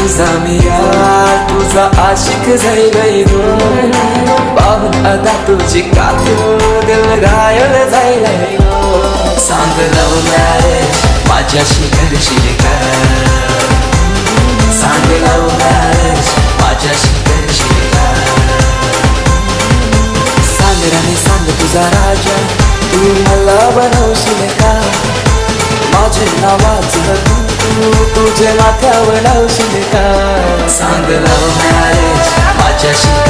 तुझा मी यार तुझा आशिक जाई गो पाहून आता तुझी कातू दिल घायल जाईल गो सांग लव्ह मॅरेज माझ्याशी करशील का सांग लव्ह मॅरेज माझ्याशी करशील का सांग राणी सांग तुझा राजा तू मला बनवशील का माझे नावाचं तू तुझे माथ्यावर लावशील का सांग लव्ह मॅरेज माझ्याशी